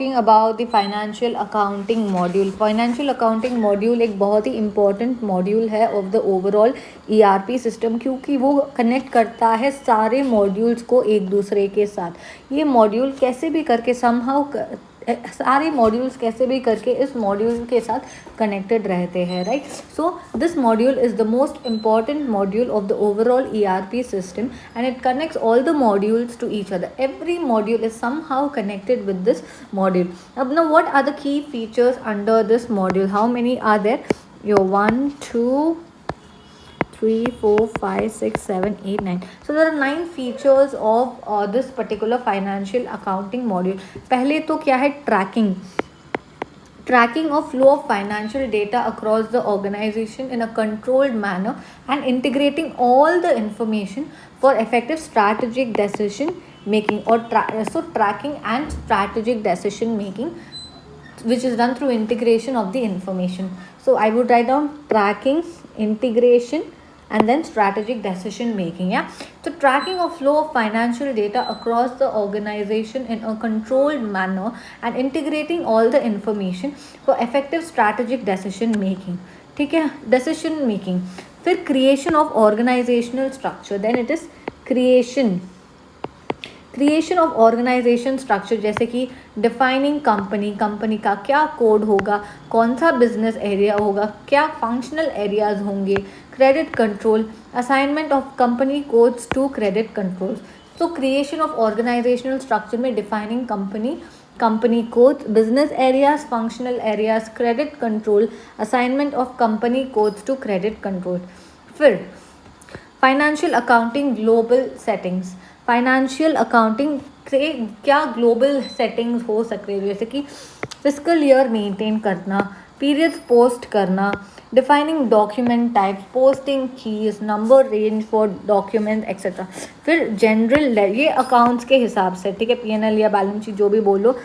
Talking about the financial accounting module. Financial accounting module एक बहुत ही important module है of the overall ERP system, क्योंकि वो connect करता है सारे मॉड्यूल्स को एक दूसरे के साथ. ये मॉड्यूल कैसे भी करके सारे मॉड्यूल्स कैसे भी करके इस मॉड्यूल के साथ कनेक्टेड रहते हैं, right. So this module is the most important module of the overall ERP system, and it connects all the modules to each other. Every module is somehow connected with this module. Now what are the key features under this module? How many are there? Your 1 2 3 4 5 6 7 8 9. So there are 9 features of this particular financial accounting module. पहले तो क्या है? Tracking of flow of financial data across the organization in a controlled manner and integrating all the information for effective strategic decision making, or tracking and strategic decision making, which is done through integration of the information. So I would write down tracking, integration, and then strategic decision making. Yeah, so tracking of flow of financial data across the organization in a controlled manner and integrating all the information for effective strategic decision making. ठीक है, decision making. फिर creation of organizational structure. Then it is creation of organisation structure, जैसे कि defining company का क्या code होगा, कौन सा बिजनेस एरिया होगा, क्या फंक्शनल एरियाज होंगे, credit control, assignment of company codes to credit controls. तो क्रिएशन ऑफ ऑर्गेनाइजेशनल स्ट्रक्चर में defining company codes, business areas, functional areas, credit control, assignment of company codes to credit control. फिर financial accounting global settings. Financial accounting से क्या global settings हो सकते हैं, जैसे कि फिस्कल ईयर मेंटेन करना, पीरियड्स पोस्ट करना, defining document types, posting keys, number range for document etcetera. फिर जनरल, ये अकाउंट्स के हिसाब से, ठीक है, P&L या बैलेंस शीट जो भी बोलो.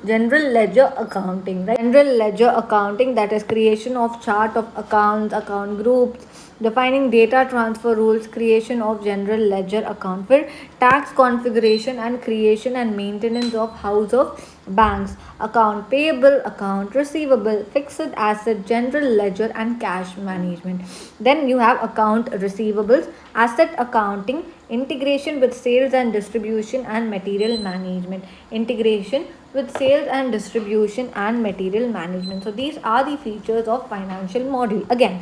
General ledger accounting, right? General ledger accounting, that is creation of chart of accounts, account groups, defining data transfer rules, creation of general ledger account. फिर tax configuration and creation and maintenance of house of banks, account payable, account receivable, fixed asset, general ledger and cash management. Then you have account receivables, asset accounting, integration with sales and distribution and material management. Integration with sales and distribution and material management. So these are the features of financial module. Again,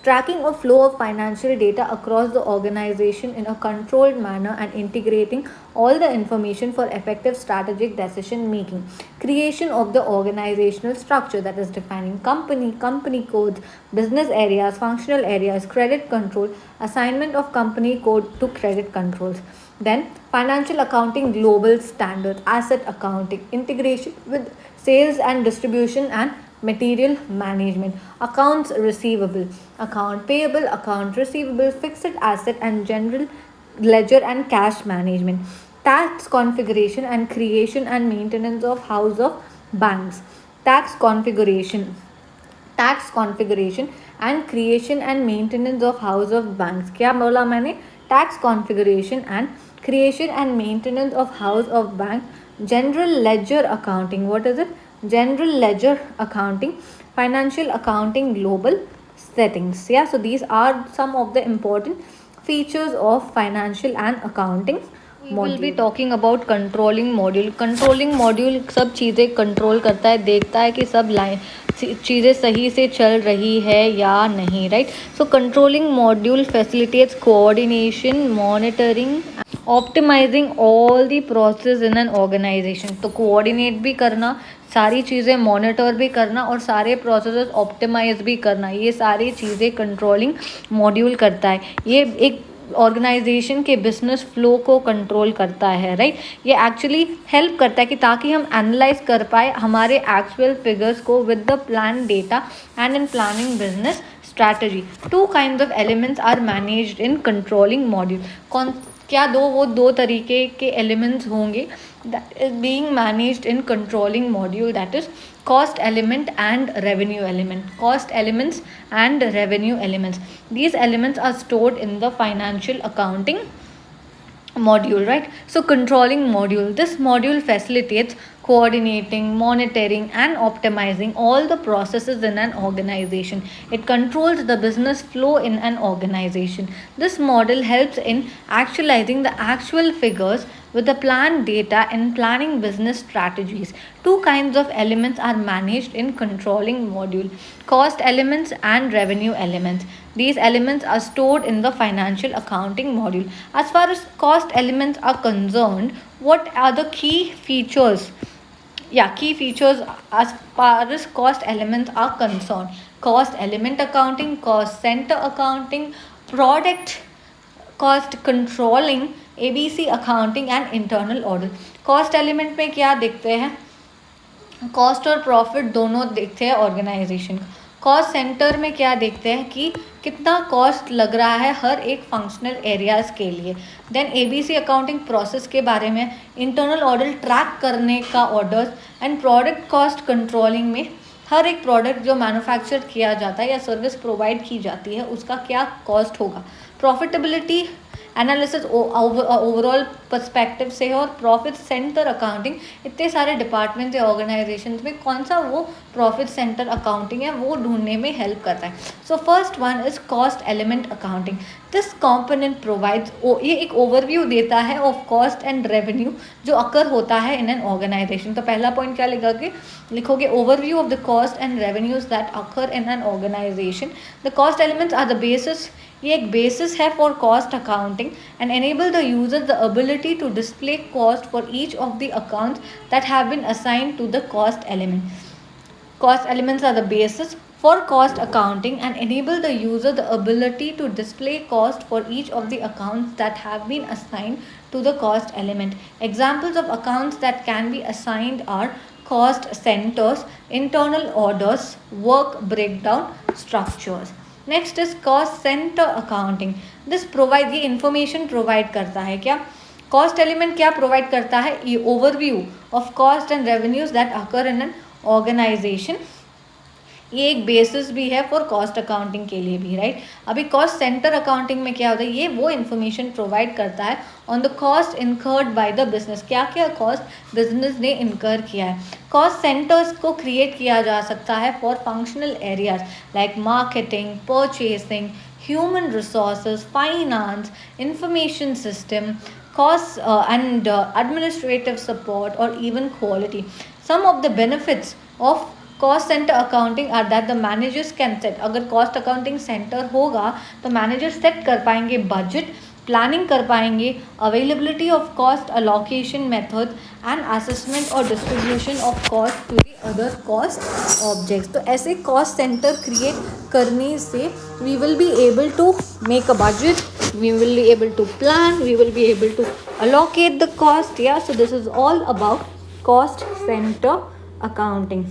tracking of flow of financial data across the organization in a controlled manner and integrating all the information for effective strategic decision making. Creation of the organizational structure, that is defining company codes, business areas, functional areas, credit control, assignment of company code to credit controls. Then financial accounting global standard, asset accounting, integration with sales and distribution and material management, accounts receivable, account payable, account receivable, fixed asset and general ledger and cash management, tax configuration and creation and maintenance of house of banks, tax configuration and creation and maintenance of house of banks. क्या बोला मैंने? Tax configuration and creation and maintenance of house of bank. General ledger accounting, what is it? General ledger accounting, financial accounting global settings. Yeah, so these are some of the important features of financial and accounting. We will be talking about controlling module. Controlling module सब चीज़ें control करता है, देखता है कि सब चीज़ें सही से चल रही है या नहीं, right. So controlling module facilitates coordination, monitoring, optimising all the process in an organisation. तो कोऑर्डिनेट भी करना, सारी चीज़ें मॉनिटर भी करना और सारे प्रोसेस ऑप्टिमाइज भी करना, ये सारी चीज़ें कंट्रोलिंग मॉड्यूल करता है. ये एक ऑर्गेनाइजेशन के बिजनेस फ्लो को कंट्रोल करता है, राइट. ये एक्चुअली हेल्प करता है कि ताकि हम एनालाइज कर पाए हमारे एक्चुअल फिगर्स को with the plan data and in planning business strategy. Two kinds of elements are managed in controlling module. क्या दो तरीके के elements होंगे that is being managed in controlling module, that is cost element and revenue element. Cost elements and revenue elements. These elements are stored in the financial accounting module, right? So controlling module, this module facilitates coordinating, monitoring and optimizing all the processes in an organization. It controls the business flow in an organization. This model helps in actualizing the actual figures with the planned data and planning business strategies. Two kinds of elements are managed in controlling module: cost elements and revenue elements. These elements are stored in the financial accounting module. As far as cost elements are concerned, what are the key features? Key features as far as cost elements are concerned: cost element accounting, cost center accounting, product cost controlling, ABC accounting and internal audit. Cost element में क्या देखते हैं? Cost और profit दोनों देखते हैं organisation का. Cost centre में क्या देखते हैं कि कितना कॉस्ट लग रहा है हर एक फंक्शनल एरियाज के लिए. देन ABC अकाउंटिंग प्रोसेस के बारे में, इंटरनल ऑडिट ट्रैक करने का orders, and product cost controlling में हर एक प्रोडक्ट जो मैन्युफैक्चर किया जाता है या सर्विस प्रोवाइड की जाती है उसका क्या कॉस्ट होगा. प्रॉफिटेबिलिटी एनालिसिस ओवरऑल पर्सपेक्टिव से है, और प्रॉफिट सेंटर अकाउंटिंग, इतने सारे डिपार्टमेंट या ऑर्गेनाइजेशन में कौन सा वो प्रॉफिट सेंटर अकाउंटिंग है वो ढूंढने में हेल्प करता है. So first one is cost element accounting. This component provides, ये एक ओवरव्यू देता है ऑफ कॉस्ट एंड रेवेन्यू जो अकर होता है इन एन ऑर्गेनाइजेशन. तो पहला पॉइंट क्या लिखोगे overview of the cost and revenues that occur in an organisation. The cost elements are the basis, ये एक बेसिस है for cost accounting and enable the user the ability to display cost for each of the accounts that have been assigned to the cost element. Cost elements are the basis for cost accounting and enable the user the ability to display cost for each of the accounts that have been assigned to the cost element. Examples of accounts that can be assigned are cost centers, internal orders, work breakdown structures. Next is cost centre accounting. This provide, ये information provide करता है क्या? Cost element क्या provide करता है? ये overview of cost and revenues that occur in an organisation. ये एक बेसिस भी है फॉर कॉस्ट अकाउंटिंग के लिए भी, राइट. अभी कॉस्ट सेंटर अकाउंटिंग में क्या होता है? ये वो इन्फॉर्मेशन प्रोवाइड करता है on the cost incurred by the business, क्या क्या कॉस्ट बिजनेस ने इनकर किया है. कॉस्ट सेंटर्स को क्रिएट किया जा सकता है for functional areas like marketing, purchasing, human resources, finance, information system, costs and administrative support or even quality. Some of the benefits of cost centre accounting are that the managers can set. अगर cost accounting centre होगा तो manager set कर पाएंगे budget, planning कर पाएंगे, availability of cost allocation method and assessment और distribution of cost to the other cost objects. तो ऐसे कॉस्ट सेंटर क्रिएट करने से we will be able to make a budget, we will be able to plan, we will be able to allocate the cost. Yeah, so this is all about cost center accounting.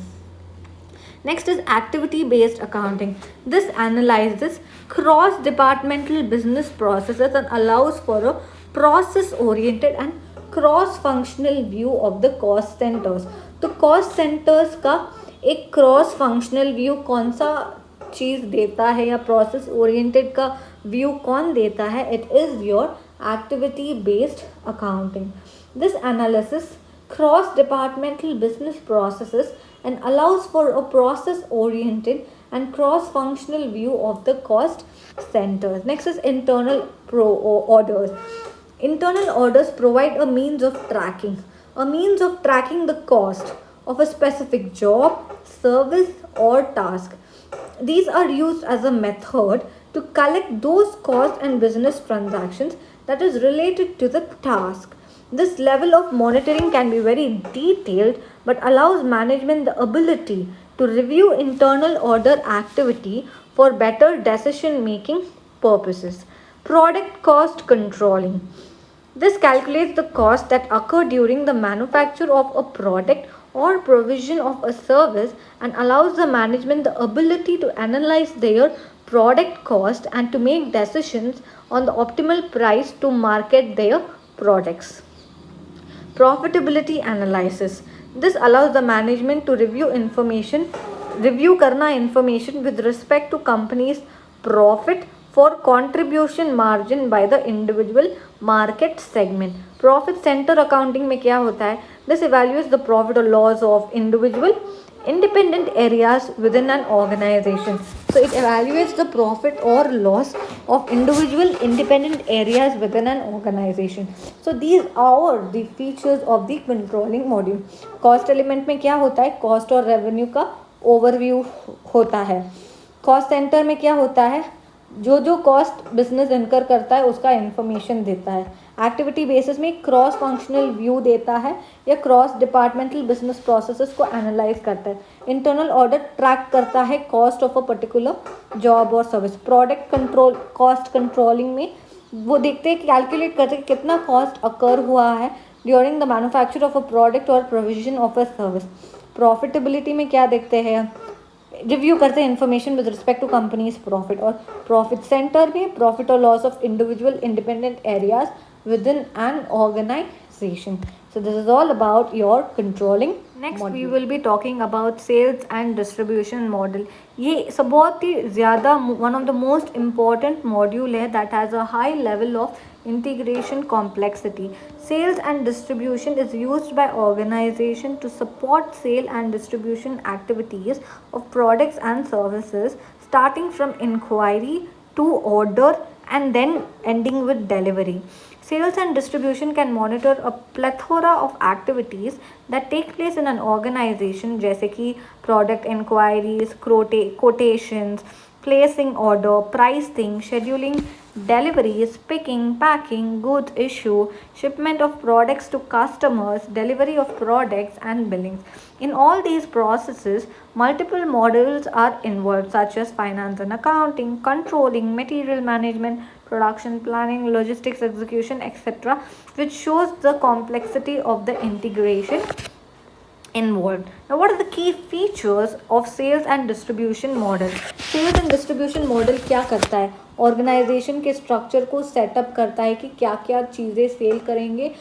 Next is activity based accounting. This analyzes cross departmental business processes and allows for a process oriented and cross functional view of the cost centers. तो cost centers का एक cross functional view कौन सा चीज़ देता है या process oriented का view कौन देता है? It is your activity based accounting. This analysis cross departmental business processes and allows for a process oriented and cross functional view of the cost centers. Next is internal orders. Internal orders provide a means of tracking the cost of a specific job, service or task. These are used as a method to collect those costs and business transactions that is related to the task. This level of monitoring can be very detailed but allows management the ability to review internal order activity for better decision making purposes. Product cost controlling. This calculates the cost that occur during the manufacture of a product or provision of a service and allows the management the ability to analyze their product cost and to make decisions on the optimal price to market their products. Profitability analysis. This allows the management to review करना information with respect to company's profit for contribution margin by the individual market segment. Profit center accounting में क्या होता है? This evaluates the profit or loss of individual independent areas within an organization. So it evaluates the profit or loss of individual independent areas within an organization. So these are the features of the controlling module. Cost element में क्या होता है? Cost और revenue का overview होता है. Cost center में क्या होता है? जो कॉस्ट बिजनेस इनकर करता है उसका इन्फॉर्मेशन देता है. एक्टिविटी बेसिस में क्रॉस फंक्शनल व्यू देता है या क्रॉस डिपार्टमेंटल बिजनेस प्रोसेसेस को एनालाइज करता है. इंटरनल ऑडिट ट्रैक करता है cost of a particular job और service. Product control cost controlling में वो देखते हैं, कैलकुलेट करते हैं कि कितना कॉस्ट अकर हुआ है during the manufacture of a product और provision of a service. Profitability में क्या देखते हैं? रिव्यू करते हैं information with respect to companies profit. और प्रॉफिट सेंटर में प्रॉफिट और loss of individual independent areas within an organization. So this is all about your controlling. Next module. We will be talking about sales and distribution model. ये सब बहुत ही ज़्यादा one of the most important module है that has a high level of integration complexity. Sales and distribution is used by organization to support sale and distribution activities of products and services starting from inquiry to order and then ending with delivery. Sales and distribution can monitor a plethora of activities that take place in an organization जैसे कि product inquiries, quotations, placing order, pricing, scheduling deliveries, picking, packing, goods issue, shipment of products to customers, delivery of products and billings. In all these processes, multiple modules are involved such as finance and accounting, controlling, material management, production planning, logistics execution, etc., which shows the complexity of the integration involved. Now, what are the key features of sales and distribution model? Sales and distribution model क्या करता है? Organisation के structure को setup करता है कि क्या क्या चीज़ें सेल करेंगे,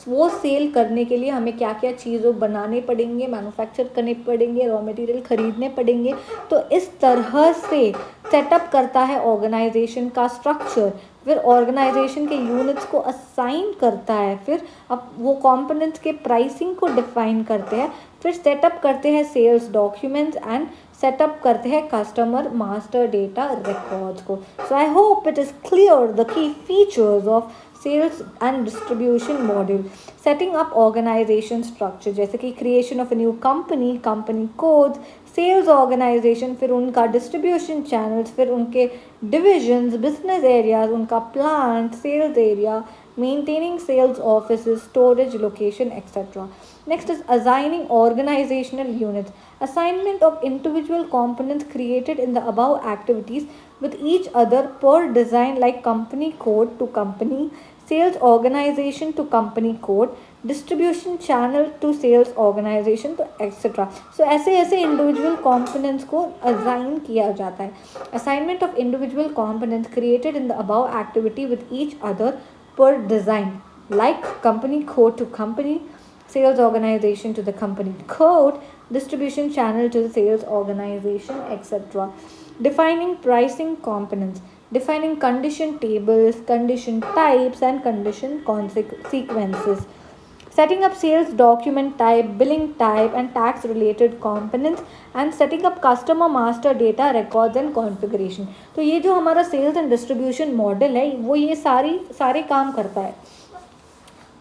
वो सेल करने के लिए हमें क्या क्या चीज़ों बनाने पड़ेंगे, मैन्युफैक्चर करने पड़ेंगे, रॉ मटेरियल खरीदने पड़ेंगे. तो इस तरह से सेटअप करता है ऑर्गेनाइजेशन का स्ट्रक्चर. फिर ऑर्गेनाइजेशन के यूनिट्स को असाइन करता है. फिर अब वो कंपोनेंट्स के प्राइसिंग को डिफाइन करते हैं. फिर सेटअप करते हैं सेल्स डॉक्यूमेंट्स एंड सेटअप करते हैं कस्टमर मास्टर डेटा रिकॉर्ड्स को. So I hope it is clear the key features of sales and distribution module. Setting up organisation structure जैसे कि creation of a new company, company code, sales organisation, फिर उनका distribution channels, फिर उनके divisions, business areas, उनका plant, sales area, maintaining sales offices, storage location, etc. Next is assigning organizational units. Assignment of individual components created in the above activities with each other per design like company code to company, sales organization to company code, distribution channel to sales organization to etc. So ऐसे individual components को assign किया जाता है. Assignment of individual components created in the above activity with each other per design like company code to company, sales organization to the company code, distribution channel to the sales organization, etc. Defining pricing components, defining condition tables, condition types and condition sequences, setting up sales document type, billing type and tax related components and setting up customer master data records and configuration. तो ये जो हमारा sales and distribution model है वो ये सारे काम करता है.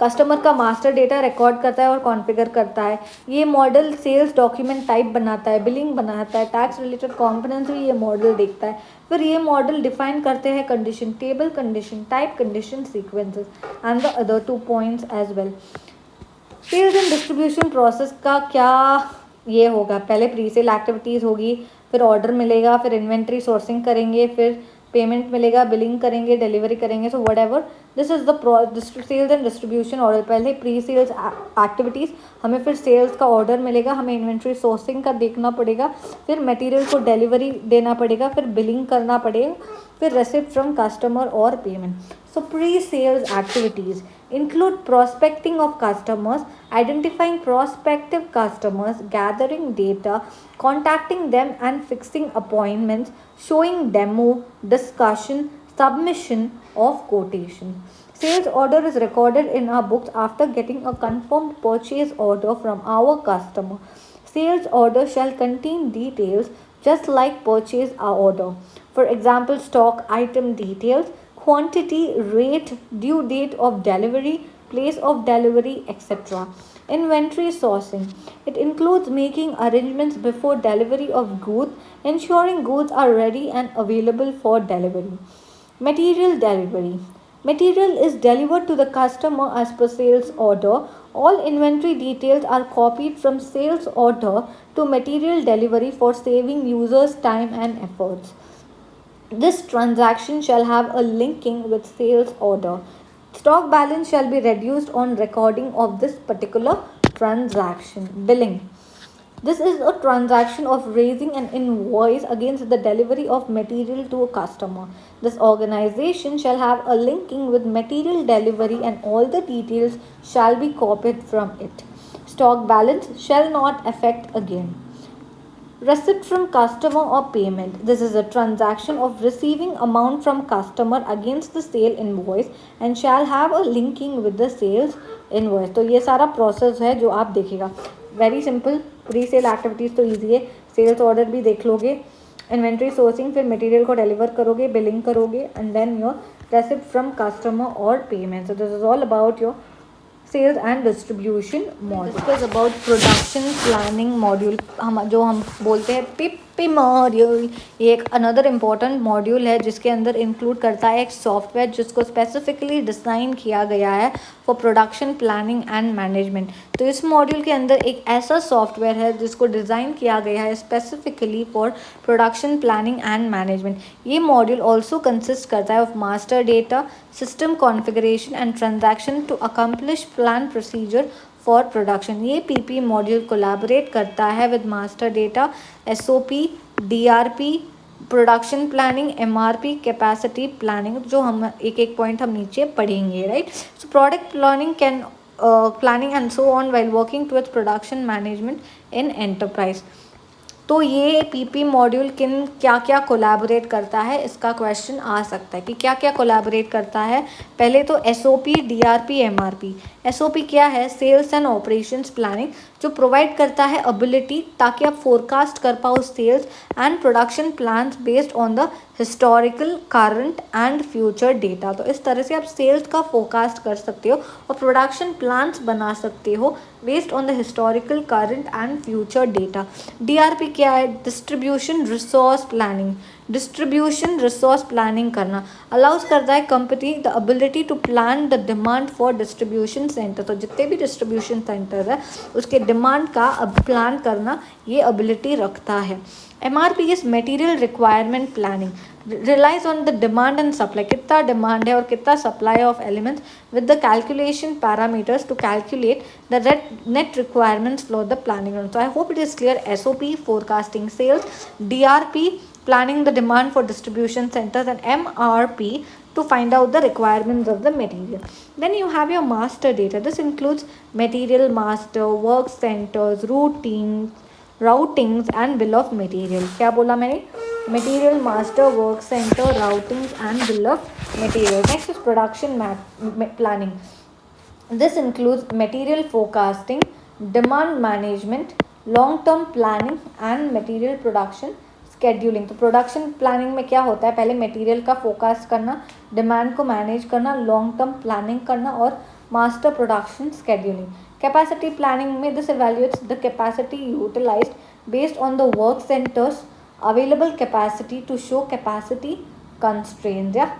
कस्टमर का मास्टर डेटा रिकॉर्ड करता है और कॉन्फ़िगर करता है. ये मॉडल सेल्स डॉक्यूमेंट टाइप बनाता है, बिलिंग बनाता है, टैक्स रिलेटेड कॉम्पोनेंट्स भी ये मॉडल देखता है. फिर ये मॉडल डिफाइन करते हैं condition table, condition type, condition sequences and the other 2 points as well. Sales and distribution process का क्या ये होगा? पहले प्री सेल एक्टिविटीज़ होगी, फिर ऑर्डर मिलेगा, फिर इन्वेंट्री सोर्सिंग करेंगे, फिर पेमेंट मिलेगा, बिलिंग करेंगे, डिलीवरी करेंगे. So whatever this is the sales and distribution order. पहले प्री सेल्स एक्टिविटीज़, हमें फिर सेल्स का ऑर्डर मिलेगा, हमें इन्वेंट्री सोर्सिंग का देखना पड़ेगा, फिर मटेरियल को डिलीवरी देना पड़ेगा, फिर बिलिंग करना पड़ेगा, फिर रिसिप्ट फ्रॉम कस्टमर और payment. So pre sales activities include prospecting of customers, identifying prospective customers, gathering data, contacting them and fixing appointments, showing demo, discussion, submission of quotation. Sales order is recorded in our books after getting a confirmed purchase order from our customer. Sales order shall contain details just like purchase order. For example, stock item details, quantity, rate, due date of delivery, place of delivery, etc. Inventory sourcing. It includes making arrangements before delivery of goods, ensuring goods are ready and available for delivery. Material delivery. Material is delivered to the customer as per sales order. All inventory details are copied from sales order to material delivery for saving users time and efforts. This transaction shall have a linking with sales order. Stock balance shall be reduced on recording of this particular transaction. Billing. This is a transaction of raising an invoice against the delivery of material to a customer. This organization shall have a linking with material delivery and all the details shall be copied from it. Stock balance shall not affect again. Receipt from customer or payment. This is a transaction of receiving amount from customer against the sale invoice and shall have a linking with the sales invoice. तो ये सारा process है जो आप देखेगा. Very simple. Pre sale activities तो easy है. Sales order भी देख लोगे, इन्वेंट्री सोर्सिंग, फिर मटेरियल को डिलीवर करोगे, बिलिंग करोगे and then your receipt from customer और payment. So this is all about your sales and distribution module. Discuss about production planning module. हम जो हम बोलते हैं पीपी मॉड्यूल, ये एक अनदर इम्पॉर्टेंट मॉड्यूल है जिसके अंदर इंक्लूड करता है एक सॉफ्टवेयर जिसको स्पेसिफिकली डिज़ाइन किया गया है for production planning and management. तो इस मॉड्यूल के अंदर एक ऐसा सॉफ्टवेयर है जिसको डिज़ाइन किया गया है specifically for production planning and management. ये मॉड्यूल ऑल्सो कंसिस्ट करता है of master data, system configuration and transaction to accomplish plan procedure for production. ये पीपी मॉड्यूल कोलैबोरेट करता है with master data, SOP, DRP, production planning, MRP, capacity planning, जो हम एक एक पॉइंट हम नीचे पढ़ेंगे. Right. So product planning can planning and so on while working towards production management in enterprise. तो ये पीपी मॉड्यूल किन क्या क्या कोलैबोरेट करता है, इसका क्वेश्चन आ सकता है कि क्या क्या कोलैबोरेट करता है. पहले तो एसओपी, डीआरपी, एमआरपी. एसओपी क्या है? सेल्स एंड ऑपरेशंस प्लानिंग, जो प्रोवाइड करता है एबिलिटी ताकि आप फोरकास्ट कर पाओ sales and production plans based on the historical, current and future data. तो इस तरह से आप सेल्स का फोरकास्ट कर सकते हो और प्रोडक्शन प्लान्स बना सकते हो based on the historical, current and future data. DRP क्या है? Distribution resource planning. Distribution resource planning करना अलाउज करता है company the ability to plan the demand for distribution centre. तो जितने भी डिस्ट्रीब्यूशन सेंटर है उसके डिमांड का अब प्लान करना ये एबिलिटी रखता है. MRP is material requirement planning, relies on the demand and supply. कितना डिमांड है और कितना supply of elements with the calculation parameters to calculate the net requirements for the planning. So I hope it is clear. SOP forecasting sales, DRP planning the demand for distribution centers, and MRP to find out the requirements of the material. Then you have your master data. This includes material master, work centers, routings and bill of material. क्या बोला मैंने? Material master, work center, routings and bill of material. Next is production planning. This includes material forecasting, demand management, long-term planning and material production scheduling. तो production planning में क्या होता है? पहले material का फोकस करना, डिमांड को मैनेज करना, लॉन्ग टर्म प्लानिंग करना और master production scheduling. Capacity planning में this evaluates the capacity utilised based on the work centres available capacity to show capacity constraints. या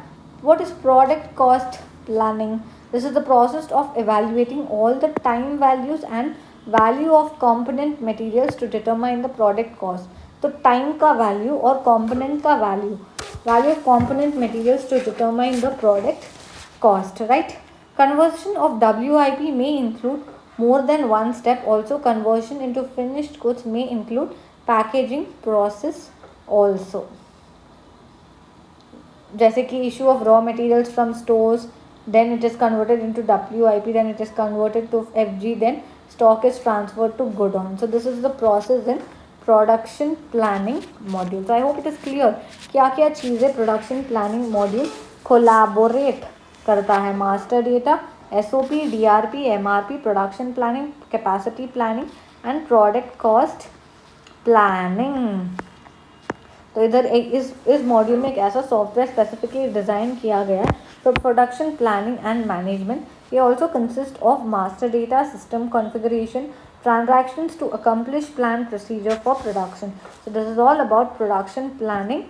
what is product cost planning? This is the process of evaluating all the time values and value of component materials to determine the product cost. तो time का value और component का value of component materials to determine the product cost. Right. Conversion of WIP may include more than one step. Also conversion into finished goods may include packaging process also. जैसे कि issue of raw materials from stores, then it is converted into WIP, then it is converted to FG, then stock is transferred to godown. So this is the process in production planning module. तो I hope it is clear क्या क्या चीज़ें production planning module collaborate करता है. Master data, SOP, DRP, MRP, production planning, capacity planning and product cost planning. तो इधर इस module में एक ऐसा सॉफ्टवेयर स्पेसिफिकली डिज़ाइन किया गया है for production planning and management. ये also consist of master data, system configuration, transactions to accomplish planned procedure for production. So this is all about production planning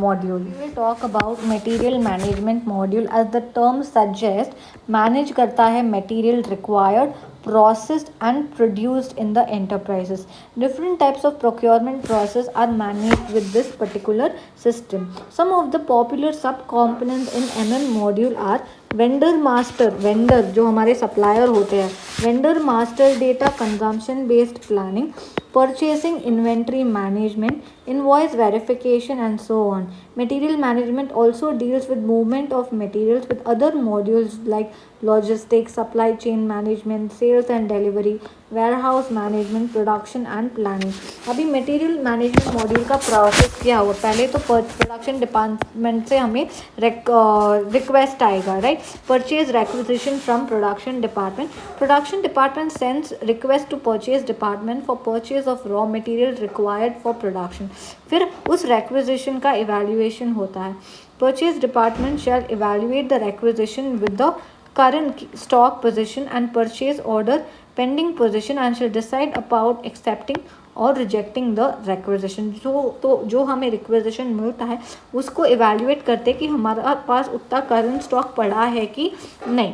module. We will talk about material management module. As the term suggests, manage करता है material required, processed and produced in the enterprises. Different types of procurement process are managed with this particular system. Some of the popular sub components in MM module are vendor master, vendor जो हमारे supplier होते हैं, vendor master data, consumption based planning, purchasing, inventory management, invoice verification and so on. Material management also deals with movement of materials with other modules like logistics, supply chain management, sales and delivery, warehouse management, production and planning. अभी material management module का process क्या हुआ, पहले तो production department से हमें request आएगा, right. Purchase requisition from production department sends request to purchase department for purchase of raw material required for production. फिर उस रिक्विजिशन का इवैल्यूएशन होता है. Purchase department shall evaluate the requisition with the current stock position and purchase order pending position and shall decide about accepting और rejecting the requisition. जो हमें requisition मिलता है उसको इवैल्यूएट करते कि हमारा पास उतना करंट स्टॉक पड़ा है कि नहीं.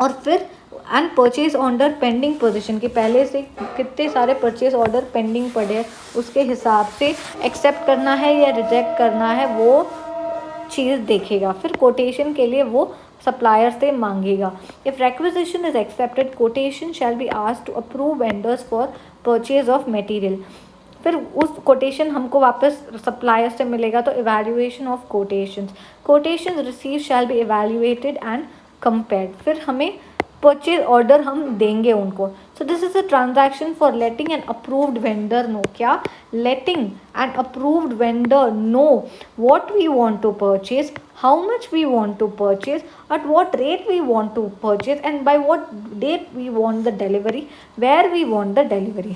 और फिर and purchase order pending position की पहले से कितने सारे परचेज ऑर्डर पेंडिंग पड़े हैं उसके हिसाब से एक्सेप्ट करना है या रिजेक्ट करना है वो चीज़ देखेगा. फिर कोटेशन के लिए वो सप्लायर से मांगेगा. If requisition is accepted, quotation shall be asked to approve vendors for purchase of material. फिर उस कोटेशन हमको वापस सप्लायर से मिलेगा. तो evaluation of quotations receive shall be evaluated and compared. फिर हमें परचेज ऑर्डर हम देंगे उनको. So this is a transaction for letting an approved vendor know, क्या letting an approved vendor know what we want to purchase, how much we want to purchase, at what rate we want to purchase and by what date we want the delivery, where we want the delivery,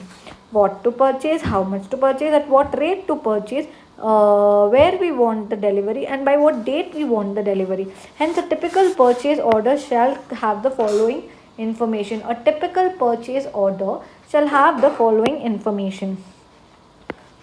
what to purchase, how much to purchase, at what rate to purchase, where we want the delivery and by what date we want the delivery. Hence a typical purchase order shall have the following information. A typical purchase order shall have the following information: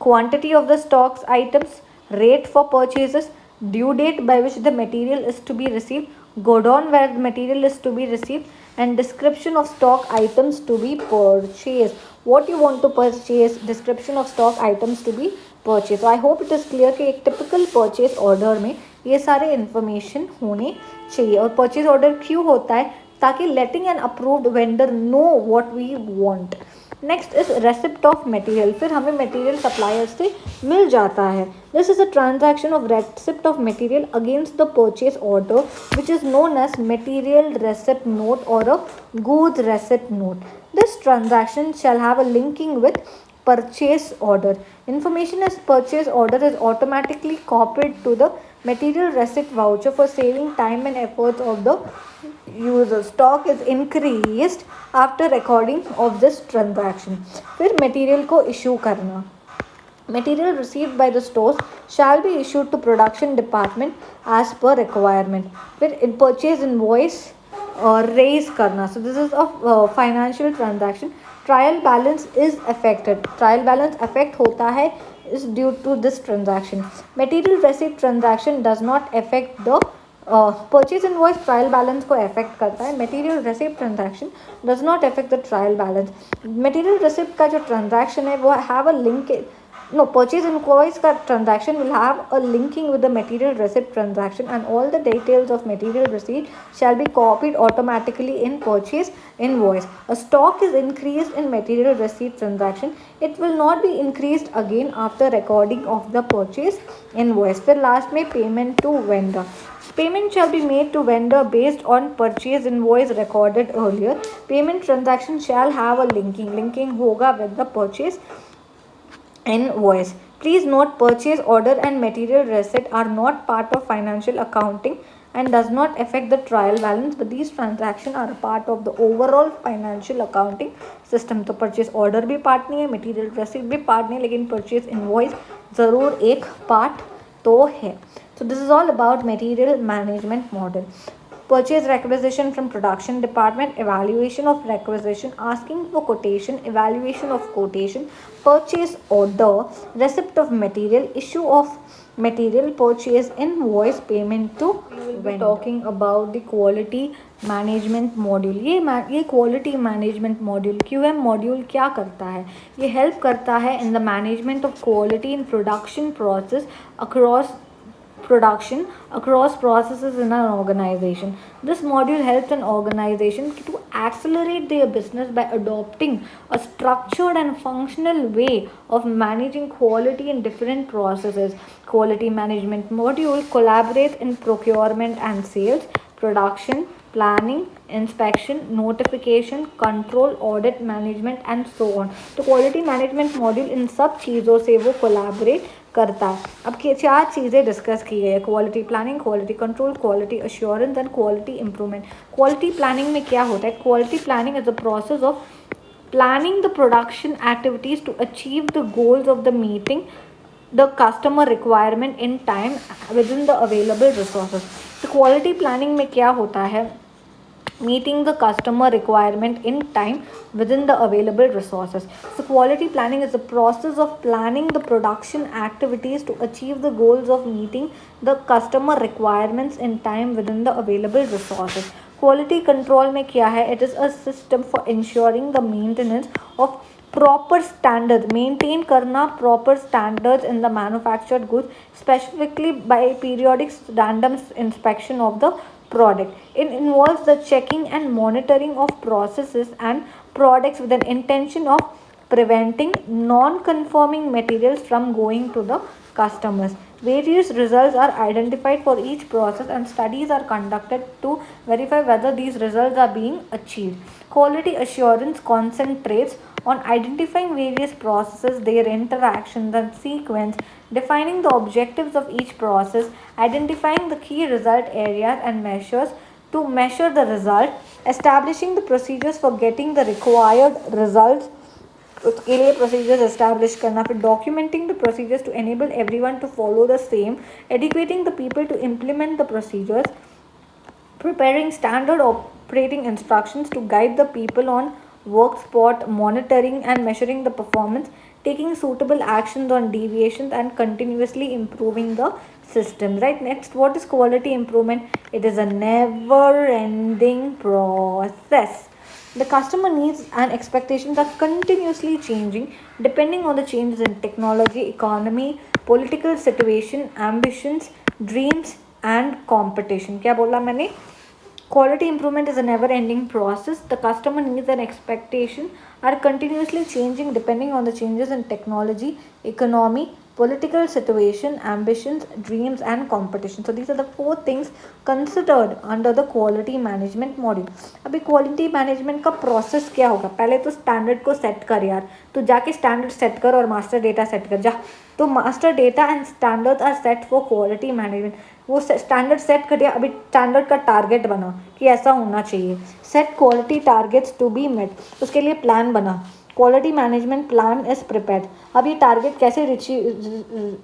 quantity of the stocks items, rate for purchases, due date by which the material is to be received, godown where the material is to be received, and description of stock items to be purchased. What you want to purchase, description of stock items to be purchased. So I hope it is clear कि एक typical purchase order में ये सारे information होने चाहिए. और purchase order क्यों होता है? ताकि letting an approved vendor know what we want. Next is receipt of material. फिर हमें मटेरियल सप्लायर से मिल जाता है. This is a transaction of receipt of material against the purchase order which is known as material receipt note और a goods receipt note. This transaction shall have a linking with purchase order. Information as purchase order is automatically copied to the material receipt voucher for saving time and efforts of the user. Stock is increased after recording of this transaction. फिर material को issue करना. Material received by the stores shall be issued to production department as per requirement. फिर in purchase invoice raise करना. So this is a financial transaction. Trial balance is affected. Trial balance affect होता है is due to this transaction. Material receipt transaction does not affect the purchase invoice. Trial balance को affect करता है. Material receipt transaction does not affect the trial balance. Material receipt का जो transaction है वो have a link. No, purchase invoice का transaction will have a linking with the material receipt transaction and all the details of material receipt shall be copied automatically in purchase invoice. A stock is increased in material receipt transaction. It will not be increased again after recording of the purchase invoice. फिर last में payment to vendor. Payment shall be made to vendor based on purchase invoice recorded earlier. Payment transaction shall have a linking होगा with the purchase invoice. Please note, purchase order and material receipt are not part of financial accounting and does not affect the trial balance, but these transactions are a part of the overall financial accounting system. तो purchase order भी part नहीं है, material receipt भी part नहीं है, लेकिन purchase invoice ज़रूर एक part तो है. So this is all about material management model. Purchase requisition from production department, evaluation of requisition, asking for quotation, evaluation of quotation, purchase order, receipt of material, issue of material, purchase invoice, payment to vendor. We will be talking about the quality management module. ये quality management module QM module क्या करता है? ये help करता है in the management of quality in production process across processes in an organization. This module helps an organization to accelerate their business by adopting a structured and functional way of managing quality in different processes. Quality management module collaborates in procurement and sales, production, planning, inspection, notification, control, audit, management and so on. तो quality management module in सब चीज़ों से वो collaborate करता है. अब चार चीज़ें डिस्कस की गई है: quality planning, quality control, quality assurance and quality improvement. Quality planning में क्या होता है? Quality planning is the process of planning the production activities to achieve the goals of the meeting the customer requirement in time within the available resources. तो quality planning में क्या होता है? meeting the customer requirement in time within the available resources. So quality planning is the process of planning the production activities to achieve the goals of meeting the customer requirements in time within the available resources. Quality control में क्या है? It is a system for ensuring the maintenance of proper standards, maintain करना proper standards in the manufactured goods, specifically by periodic random inspection of the product. It involves the checking and monitoring of processes and products with an intention of preventing non-conforming materials from going to the customers. Various results are identified for each process and studies are conducted to verify whether these results are being achieved. Quality assurance concentrates on identifying various processes, their interactions and sequence, defining the objectives of each process, identifying the key result areas and measures to measure the result, establishing the procedures for getting the required results, उसके लिए procedures establish करना, फिर documenting the procedures to enable everyone to follow the same, educating the people to implement the procedures, preparing standard operating instructions to guide the people on work spot, monitoring and measuring the performance, taking suitable actions on deviations and continuously improving the system. Right, next, what is quality improvement? It is a never ending process. The customer needs and expectations are continuously changing depending on the changes in technology, economy, political situation, ambitions, dreams and competition. क्या बोला मैंने? Quality improvement is a never-ending process. The customer needs and expectations are continuously changing depending on the changes in technology, economy, political situation, ambitions, dreams and competition. So these are the four things considered under the quality management module. अभी quality management का process क्या होगा? पहले तो standard को set कर यार, तो जाके standard set कर और master data set कर जा. तो master data and standards are set for quality management. वो स्टैंडर्ड सेट कर दिया, अभी स्टैंडर्ड का टारगेट बना कि ऐसा होना चाहिए. Set quality targets to be met, उसके लिए प्लान बना. Quality management plan is prepared. अब ये टारगेट कैसे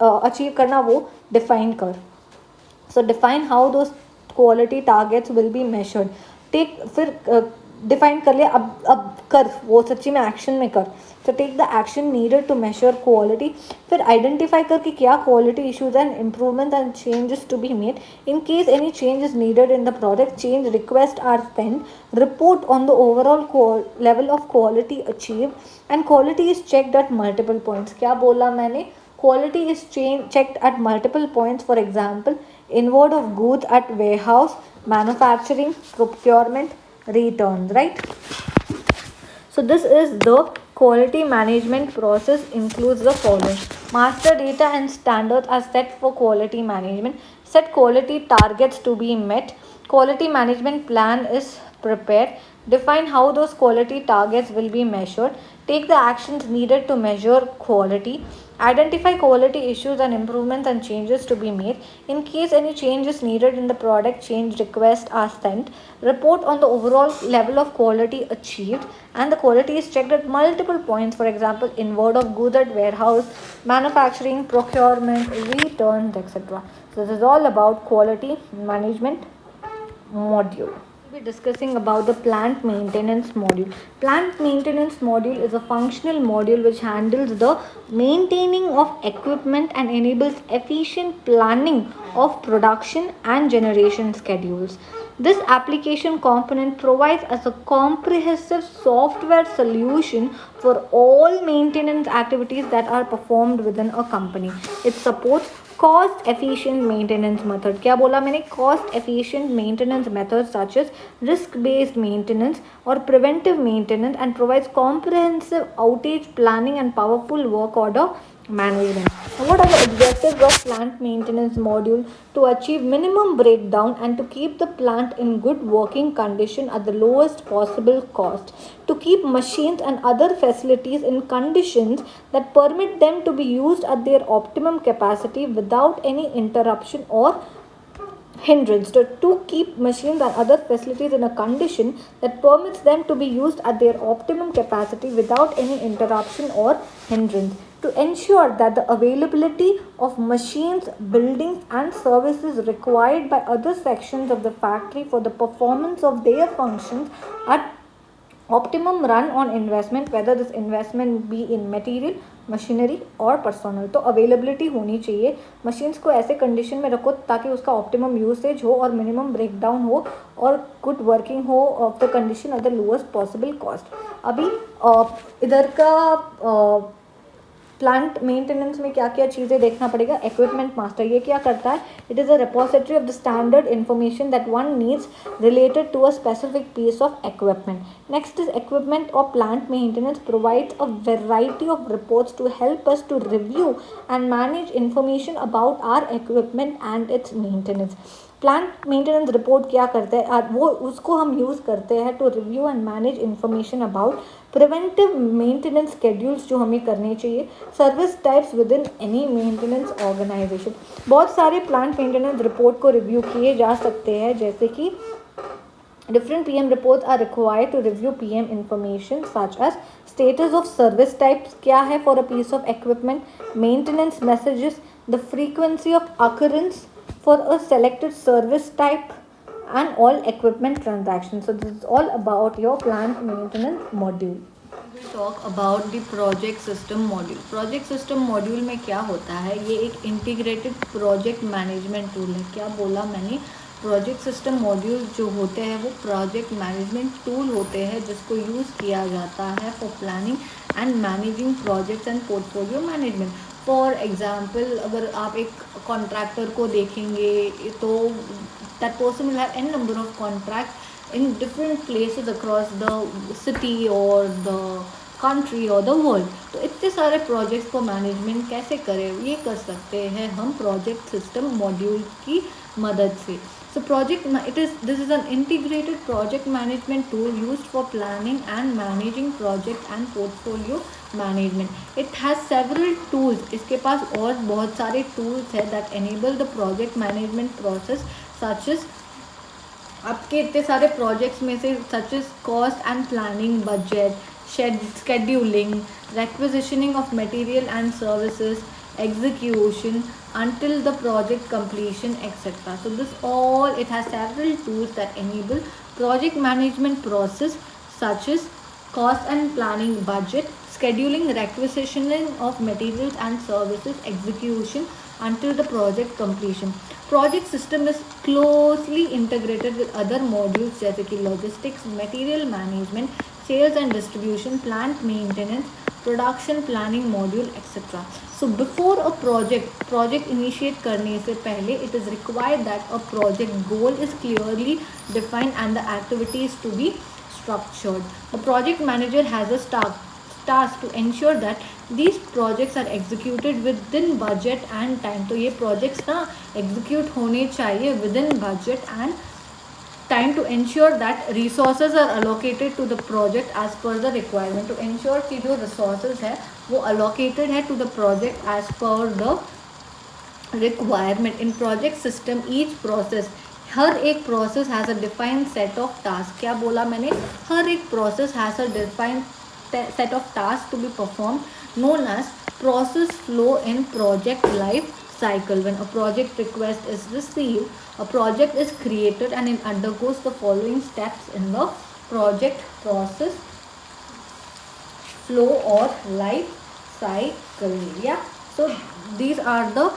अचीव करना वो डिफाइन कर. So define how those quality targets will be measured. Take, फिर डिफाइन कर लिया, अब कर वो सच्ची में एक्शन में कर. तो take the action needed to measure quality. फिर आइडेंटिफाई कर कि क्या quality issues and improvement and changes to be made. In case any change is needed in the product, change request are sent. Report on the overall level of quality achieve and quality is checked at multiple points. क्या बोला मैंने? Quality is checked at multiple points. For example, inward of goods at warehouse, manufacturing, procurement, returns, right? So this is the quality management process includes the following. Master data and standards are set for quality management. Set quality targets to be met. Quality management plan is prepared. Define how those quality targets will be measured. Take the actions needed to measure quality. Identify quality issues and improvements and changes to be made. In case any change is needed in the product, change requests are sent. Report on the overall level of quality achieved, and the quality is checked at multiple points, for example, inward of goods at warehouse, manufacturing, procurement, returns, etc. So this is all about quality management module. We'll be discussing about the plant maintenance module. Plant maintenance module is a functional module which handles the maintaining of equipment and enables efficient planning of production and generation schedules. This application component provides as a comprehensive software solution for all maintenance activities that are performed within a company. It supports cost efficient maintenance method. क्या बोला मैंने? Cost efficient maintenance methods such as risk based maintenance or preventive maintenance, and provides comprehensive outage planning and powerful work order management. Now, what are the objectives of plant maintenance module? To achieve minimum breakdown and to keep the plant in good working condition at the lowest possible cost. To keep machines and other facilities in conditions that permit them to be used at their optimum capacity without any interruption or hindrance. To keep machines and other facilities in a condition that permits them to be used at their optimum capacity without any interruption or hindrance. To ensure that the availability of machines, buildings and services required by other sections of the factory for the performance of their functions at optimum run on investment, whether this investment be in material, machinery और personal. तो availability होनी चाहिए. Machines को ऐसे condition में रखो ताकि उसका ऑप्टिमम यूसेज हो और मिनिमम ब्रेकडाउन हो और गुड वर्किंग हो of the condition at the lowest possible cost. अभी इधर का प्लांट मेंटेनेंस में क्या क्या चीज़ें देखना पड़ेगा. इक्विपमेंट मास्टर ये क्या करता है? It is a repository of the standard information that one needs related to a specific piece of equipment. Next is equipment और plant maintenance provides a variety of reports to help us to review and manage information about our equipment and its maintenance. Plant maintenance report क्या करते हैं? वो उसको हम use करते हैं to review and manage information about preventive maintenance schedules जो हमें करने चाहिए, service types within any maintenance organization. बहुत सारे प्लांट मेंटेनेंस रिपोर्ट को रिव्यू किए जा सकते हैं, जैसे कि different PM reports are required to review PM information such as status of service types क्या है for a piece of equipment, maintenance messages, the frequency of occurrence for a selected service type and all equipment transactions. So this is all about your plant maintenance module. We will talk about the project system module. Project system module में क्या होता है? ये एक integrated project management tool है. क्या बोला मैंने? प्रोजेक्ट सिस्टम मॉड्यूल जो होते हैं वो प्रोजेक्ट मैनेजमेंट टूल होते हैं जिसको यूज़ किया जाता है for planning and managing projects and portfolio management. For example, अगर आप एक कॉन्ट्रैक्टर को देखेंगे तो that person will have an number of contract in different places across the city और द कंट्री और द वर्ल्ड. तो इतने सारे प्रोजेक्ट्स को मैनेजमेंट कैसे करें? ये कर सकते हैं हम प्रोजेक्ट सिस्टम मॉड्यूल की मदद से. So this is an integrated project management tool used for planning and managing project and portfolio management. It has several tools. इसके पास और बहुत सारे tools हैं that enable the project management process such as आपके इतने सारे projects में से such as cost and planning, budget, scheduling, requisitioning of material and services, execution until the project completion, etc. So this all, it has several tools that enable project management process such as cost and planning, budget, scheduling, requisitioning of materials and services, execution until the project completion. Project system is closely integrated with other modules जैसे कि logistics, material management, sales and distribution, plant maintenance, production planning module etcetera. So before a project initiate करने से पहले it is required that a project goal is clearly defined and the activities to be structured. The project manager has a tasks to ensure that these projects are executed within budget and time. तो ये projects ना execute होने चाहिए within budget and time to ensure that resources are allocated to the project as per the requirement. To ensure कि जो resources है वो allocated है to the project as per the requirement. In project system each process, हर एक process has a defined set of task. क्या बोला मैंने? हर एक process has a defined set of tasks to be performed known as process flow in project life cycle. When a project request is received, a project is created and it undergoes the following steps in the project process flow or life cycle. Yeah, so these are the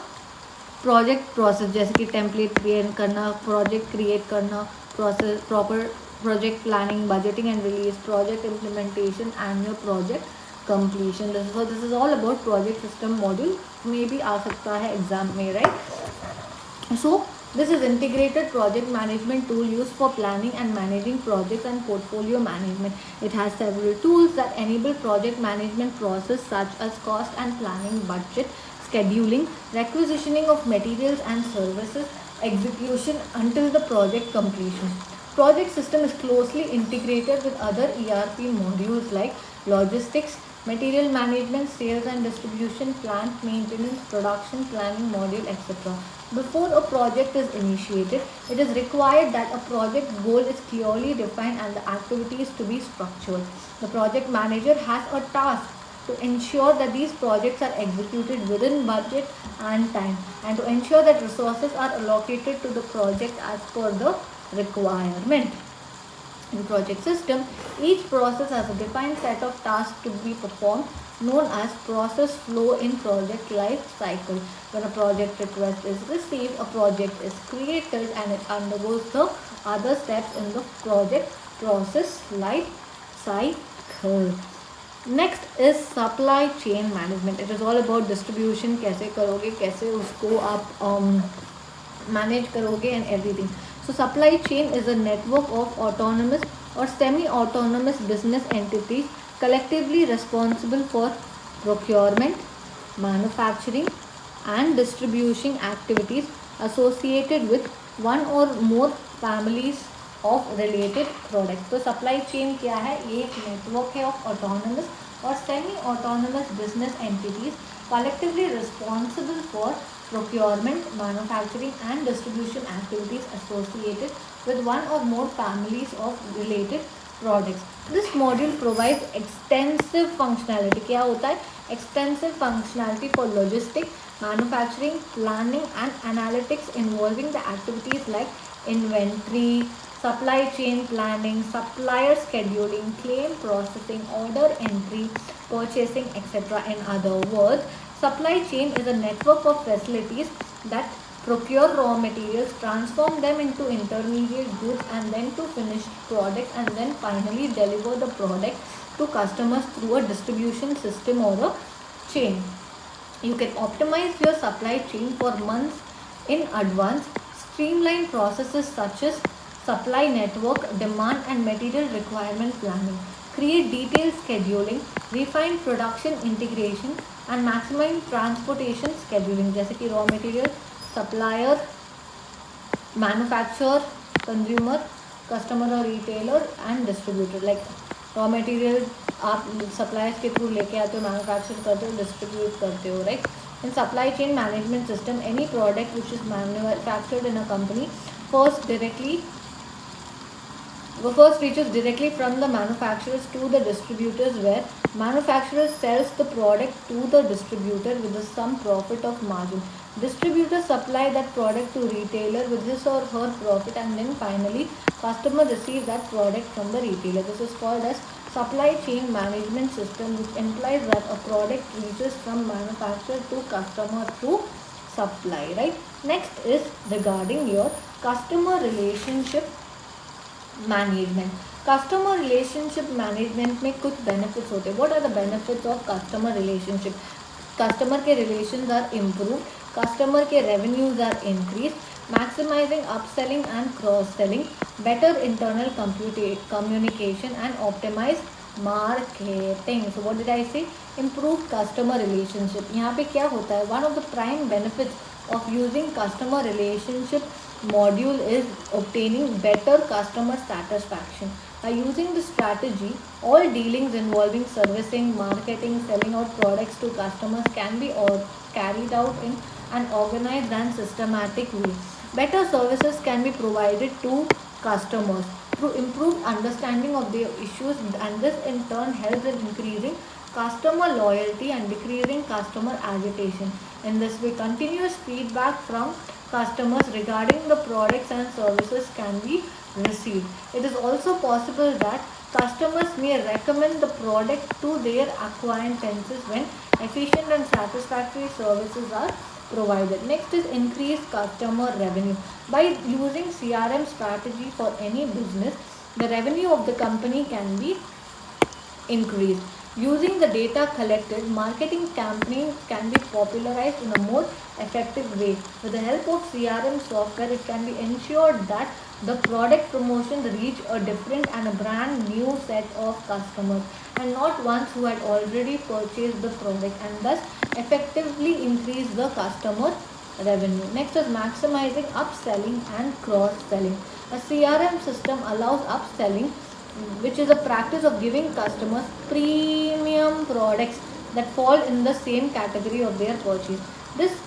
project process, जैसे कि template create करना, project create करना, process proper project planning, budgeting and release, project implementation and your project completion. This is all about project system module. में भी आ सकता है exam में, right? So this is integrated project management tool used for planning and managing projects and portfolio management. It has several tools that enable project management process such as cost and planning, budget, scheduling, requisitioning of materials and services, execution until the project completion. Project system is closely integrated with other ERP modules like logistics, material management, sales and distribution, plant maintenance, production planning module, etc. Before a project is initiated, it is required that a project goal is clearly defined and the activities to be structured. The project manager has a task to ensure that these projects are executed within budget and time, and to ensure that resources are allocated to the project as per the requirement. In project system, each process has a defined set of tasks to be performed known as process flow in project life cycle. When a project request is received, a project is created and it undergoes the other steps in the project process life cycle. Next is supply chain management. It is all about distribution, कैसे करोगे, कैसे उसको आप manage करोगे and everything. So supply chain is a network of autonomous or semi-autonomous business entities collectively responsible for procurement, manufacturing and distribution activities associated with one or more families of related products. तो supply chain क्या है? ये एक network है of autonomous और semi-autonomous business entities collectively responsible for procurement, manufacturing and distribution activities associated with one or more families of related products. This module provides extensive functionality. क्या होता है? Extensive functionality for logistics, manufacturing, planning and analytics involving the activities like inventory, supply chain planning, supplier scheduling, claim processing, order entry, purchasing, etc. In other words, supply chain is a network of facilities that procure raw materials, transform them into intermediate goods and then to finished products, and then finally deliver the product to customers through a distribution system or a chain. You can optimize your supply chain for months in advance, streamline processes such as supply network, demand and material requirement planning, create detailed scheduling, refine production integration and maximize transportation scheduling, जैसे कि raw material, supplier, manufacturer, consumer, customer or retailer and distributor. Like raw material आप suppliers के through लेके आते हो, manufacture करते हो, distribute करते हो, right? In supply chain management system, any product which is manufactured in a company first reaches directly from the manufacturers to the distributors, where manufacturer sells the product to the distributor with some profit of margin. Distributor supply that product to retailer with his or her profit, and then finally customer receives that product from the retailer. This is called as supply chain management system, which implies that a product reaches from manufacturer to customer through supply, right? Next is regarding your customer relationship management. Customer relationship management में कुछ benefits होते हैं. What are the benefits of customer relationship? Customer के relations are improve, customer के revenues are increase, maximizing upselling and cross selling, better internal communication and optimize marketing. So what did I say? Improved customer relationship. यहाँ पे क्या होता है? One of the prime benefits of using customer relationship module is obtaining better customer satisfaction. By using this strategy, all dealings involving servicing, marketing, selling out products to customers can be carried out in an organized and systematic way. Better services can be provided to customers through improved understanding of their issues, and this in turn helps in increasing customer loyalty and decreasing customer agitation. In this way, continuous feedback from customers regarding the products and services can be received. It is also possible that customers may recommend the product to their acquaintances when efficient and satisfactory services are provided. Next is increased customer revenue. By using CRM strategy for any business, the revenue of the company can be increased. Using the data collected, marketing campaigns can be popularized in a more effective way. With the help of CRM software, it can be ensured that the product promotions reach a different and a brand new set of customers, and not ones who had already purchased the product, and thus effectively increase the customer revenue. Next is maximizing upselling and cross-selling. A CRM system allows upselling, which is a practice of giving customers premium products that fall in the same category of their purchase. This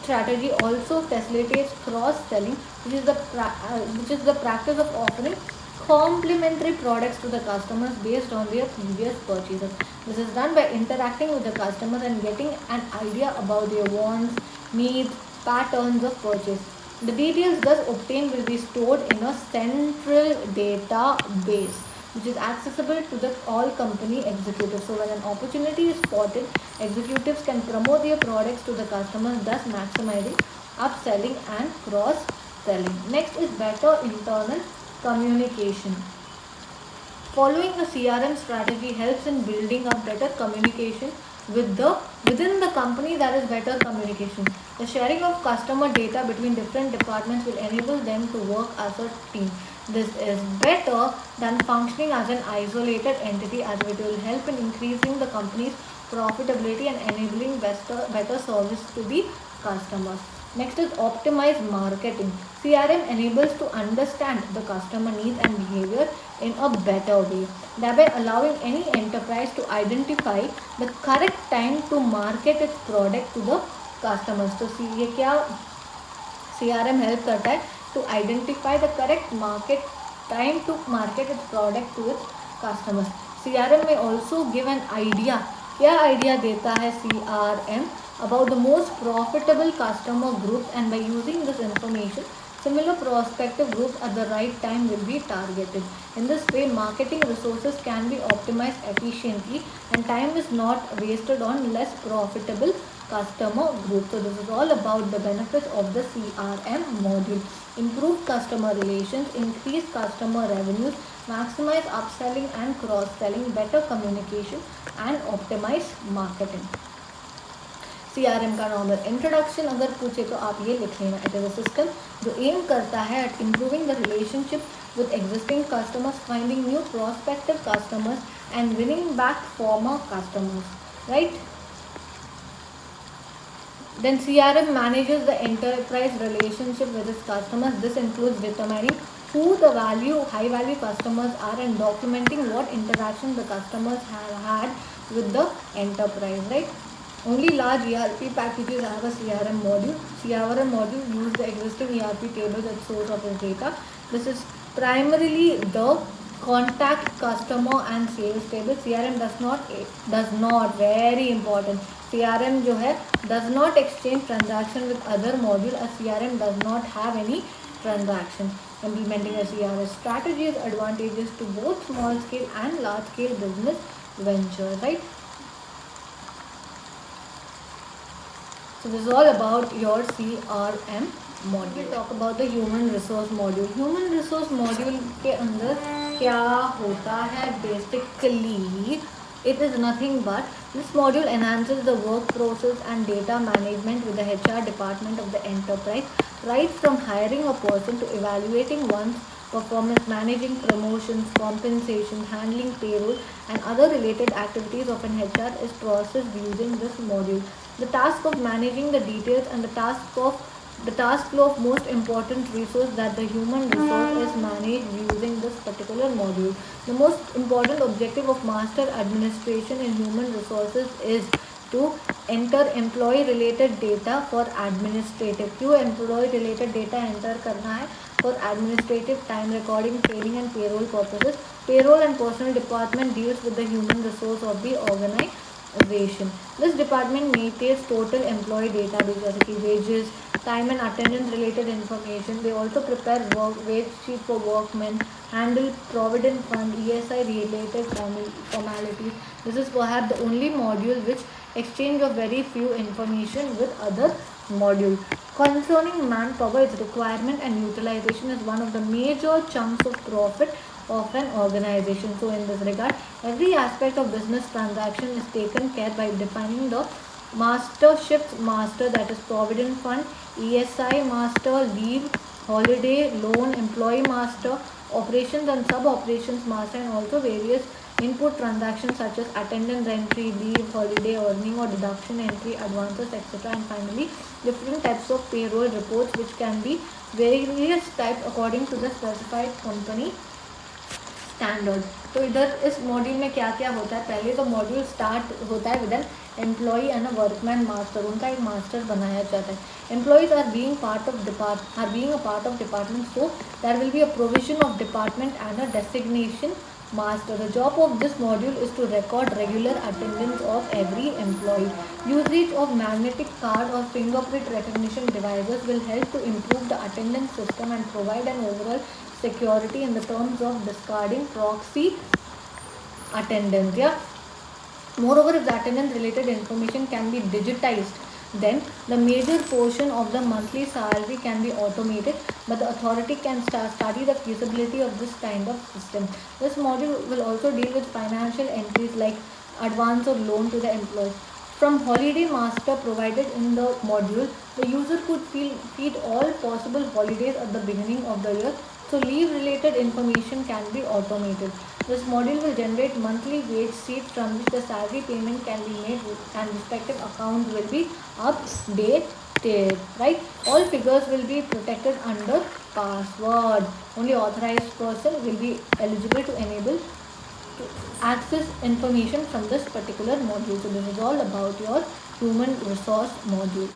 strategy also facilitates cross-selling, which is the practice of offering complementary products to the customers based on their previous purchases. This is done by interacting with the customers and getting an idea about their wants, needs, patterns of purchase. The details thus obtained will be stored in a central database, which is accessible to the all company executives. So when an opportunity is spotted, executives can promote their products to the customers, thus maximizing upselling and cross-selling. Next is better internal communication. Following a CRM strategy helps in building up better communication within the company. That is better communication. The sharing of customer data between different departments will enable them to work as a team. This is better than functioning as an isolated entity, as it will help in increasing the company's profitability and enabling better service to the customers. Next is optimized marketing. CRM enables to understand the customer needs and behavior in a better way, thereby allowing any enterprise to identify the correct time to market its product to the customers. तो ये क्या CRM help करता है to identify the correct market time to market its product to its customers. CRM may also give an idea. क्या idea देता है CRM about the most profitable customer groups, and by using this information, similar prospective groups at the right time will be targeted. In this way, marketing resources can be optimized efficiently and time is not wasted on less profitable customer groups. So this is all about the benefits of the CRM module. Improve customer relations, increase customer revenues, maximize upselling and cross-selling, better communication and optimize marketing. CRM का normal introduction अगर पूछे तो आप ये लिख लेना. It is a system जो aim करता है at improving the relationship with existing customers, finding new prospective customers and winning back former customers, right? Then CRM manages the enterprise relationship with its customers. This includes determining who the high value customers are and documenting what interactions the customers have had with the enterprise, right? Only large ERP packages have a CRM module. CRM module use the existing ERP tables as source of its data. This is primarily the contact, customer and sales table. CRM does not very important. CRM जो है does not exchange transaction with other module, as CRM does not have any transaction. Implementing a CRM strategy is advantageous to both small scale and large scale business ventures, right? So this is all about your CRM module. We talk about the human resource module. Human resource module के अंदर क्या होता है? Basically, it is nothing but this module enhances the work process and data management with the HR department of the enterprise, right from hiring a person to evaluating one's performance, managing promotions, compensation, handling payroll, and other related activities of an HR is processed using this module. The task of managing the details and the task flow of most important resource that the human resource is managed using this particular module. The most important objective of master administration in human resources is to enter employee related data for administrative. क्यों employee related data enter करना है? For administrative, time recording, training and payroll purposes. Payroll and personnel department deals with the human resource of the organization. This department maintains total employee database जैसे कि wages, time and attendance related information. They also prepare wage sheet for workmen, handle provident fund, ESI related formalities. This is perhaps the only module which exchange of very few information with other module. Concerning manpower, its requirement and utilization is one of the major chunks of profit of an organization. So in this regard, every aspect of business transaction is taken care by defining the master, shift master, that is provident fund, ESI master, leave, holiday, loan, employee master, operations and sub operations master, and also various input transactions such as attendance entry, leave, holiday, earning or deduction entry, advances, etc. And finally, different types of payroll reports, which can be various types according to the specified company standard. तो इधर इस module में क्या क्या होता है? पहले तो मॉड्यूल स्टार्ट होता है with an employee and a workman master. उनका एक मास्टर बनाया जाता है. Employees are being a part of department, so there will be a provision of department and a designation master. The job of this module is to record regular attendance of every employee. Usage of magnetic card or fingerprint recognition devices will help to improve the attendance system and provide an overall security in the terms of discarding proxy attendance. Yeah. Moreover, if the attendance related information can be digitized, then the major portion of the monthly salary can be automated, but the authority can study the feasibility of this kind of system. This module will also deal with financial entries like advance or loan to the employees. From holiday master provided in the module, the user could feed all possible holidays at the beginning of the year, so leave related information can be automated. This module will generate monthly wage sheets from which the salary payment can be made and respective accounts will be updated. Right? All figures will be protected under password. Only authorized person will be eligible to enable to access information from this particular module. So this is all about your human resource module.